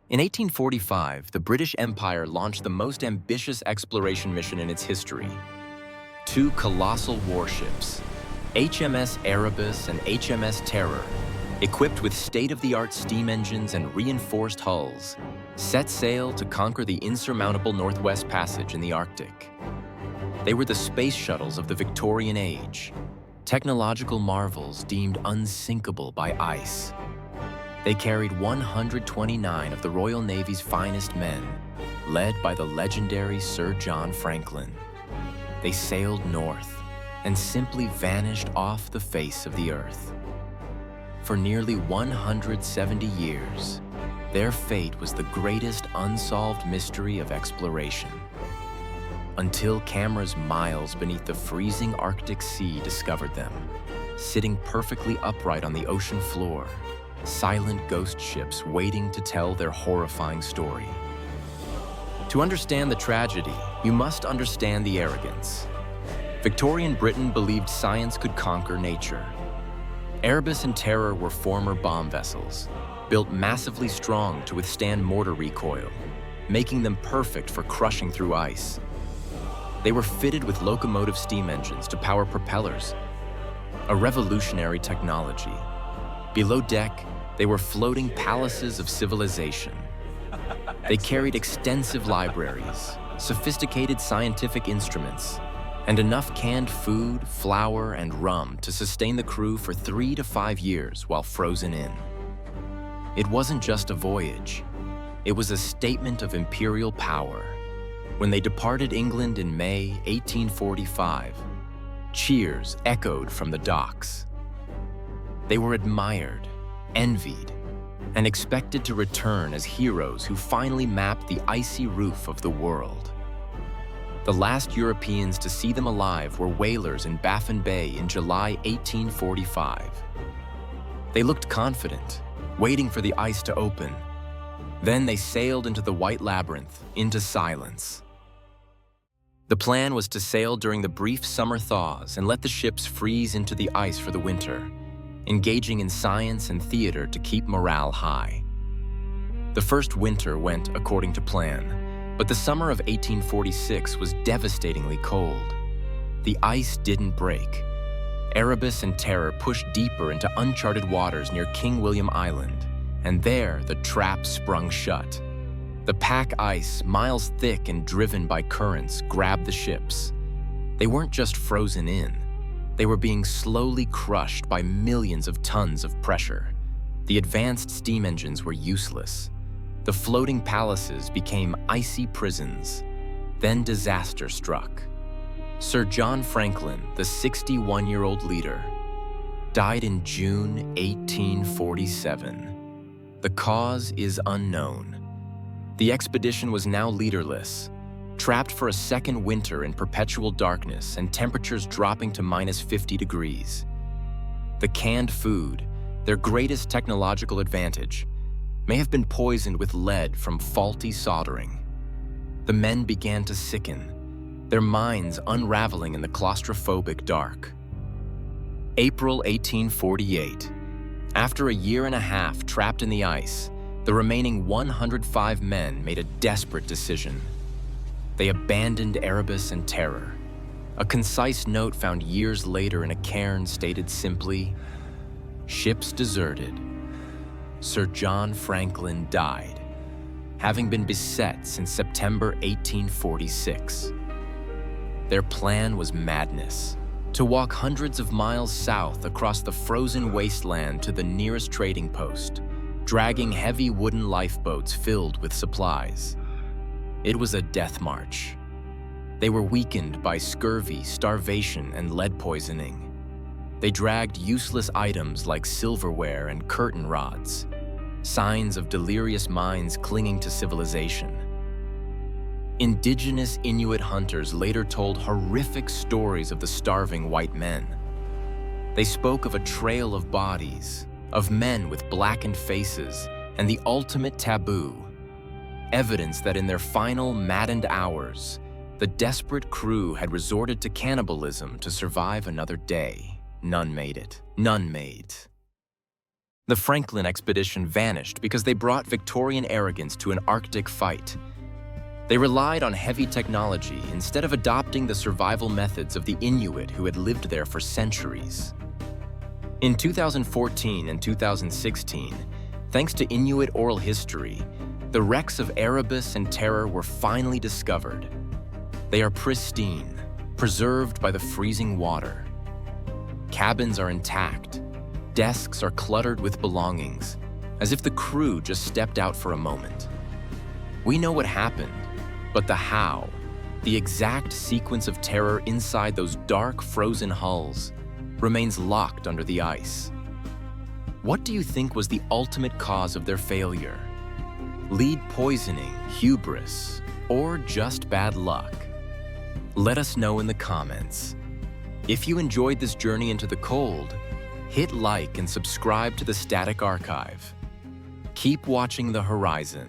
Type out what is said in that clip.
In 1845, the British Empire launched the most ambitious exploration mission in its history. Two colossal warships, HMS Erebus and HMS Terror, equipped with state-of-the-art steam engines and reinforced hulls, set sail to conquer the insurmountable Northwest Passage in the Arctic. They were the space shuttles of the Victorian age, technological marvels deemed unsinkable by ice. They carried 129 of the Royal Navy's finest men, led by the legendary Sir John Franklin. They sailed north and simply vanished off the face of the earth. For nearly 170 years, their fate was the greatest unsolved mystery of exploration. Until cameras miles beneath the freezing Arctic Sea discovered them, sitting perfectly upright on the ocean floor, silent ghost ships waiting to tell their horrifying story. To understand the tragedy, you must understand the arrogance. Victorian Britain believed science could conquer nature. Erebus and Terror were former bomb vessels, built massively strong to withstand mortar recoil, making them perfect for crushing through ice. They were fitted with locomotive steam engines to power propellers, a revolutionary technology. Below deck, they were floating palaces of civilization. They carried extensive libraries, sophisticated scientific instruments, and enough canned food, flour, and rum to sustain the crew for 3 to 5 years while frozen in. It wasn't just a voyage. It was a statement of imperial power. When they departed England in May 1845, cheers echoed from the docks. They were admired, envied, and expected to return as heroes who finally mapped the icy roof of the world. The last Europeans to see them alive were whalers in Baffin Bay in July 1845. They looked confident, waiting for the ice to open. Then they sailed into the white labyrinth, into silence. The plan was to sail during the brief summer thaws and let the ships freeze into the ice for the winter, engaging in science and theater to keep morale high. The first winter went according to plan, but the summer of 1846 was devastatingly cold. The ice didn't break. Erebus and Terror pushed deeper into uncharted waters near King William Island, and there the trap sprung shut. The pack ice, miles thick and driven by currents, grabbed the ships. They weren't just frozen in. They were being slowly crushed by millions of tons of pressure. The advanced steam engines were useless. The floating palaces became icy prisons. Then disaster struck. Sir John Franklin, the 61-year-old leader, died in June 1847. The cause is unknown. The expedition was now leaderless, trapped for a second winter in perpetual darkness and temperatures dropping to -50 degrees. The canned food, their greatest technological advantage, may have been poisoned with lead from faulty soldering. The men began to sicken, their minds unraveling in the claustrophobic dark. April 1848. After a year and a half trapped in the ice, the remaining 105 men made a desperate decision. They abandoned Erebus and Terror. A concise note found years later in a cairn stated simply, "Ships deserted. Sir John Franklin died, having been beset since September 1846. Their plan was madness, to walk hundreds of miles south across the frozen wasteland to the nearest trading post, dragging heavy wooden lifeboats filled with supplies. It was a death march. They were weakened by scurvy, starvation, and lead poisoning. They dragged useless items like silverware and curtain rods, signs of delirious minds clinging to civilization. Indigenous Inuit hunters later told horrific stories of the starving white men. They spoke of a trail of bodies, of men with blackened faces, and the ultimate taboo, evidence that in their final maddened hours, the desperate crew had resorted to cannibalism to survive another day. None made it. None made. The Franklin expedition vanished because they brought Victorian arrogance to an Arctic fight. They relied on heavy technology instead of adopting the survival methods of the Inuit who had lived there for centuries. In 2014 and 2016, thanks to Inuit oral history, the wrecks of Erebus and Terror were finally discovered. They are pristine, preserved by the freezing water. Cabins are intact. Desks are cluttered with belongings, as if the crew just stepped out for a moment. We know what happened, but the how, the exact sequence of terror inside those dark, frozen hulls, remains locked under the ice. What do you think was the ultimate cause of their failure? Lead poisoning, hubris, or just bad luck? Let us know in the comments. If you enjoyed this journey into the cold, hit like and subscribe to the Static Archive. Keep watching the horizon.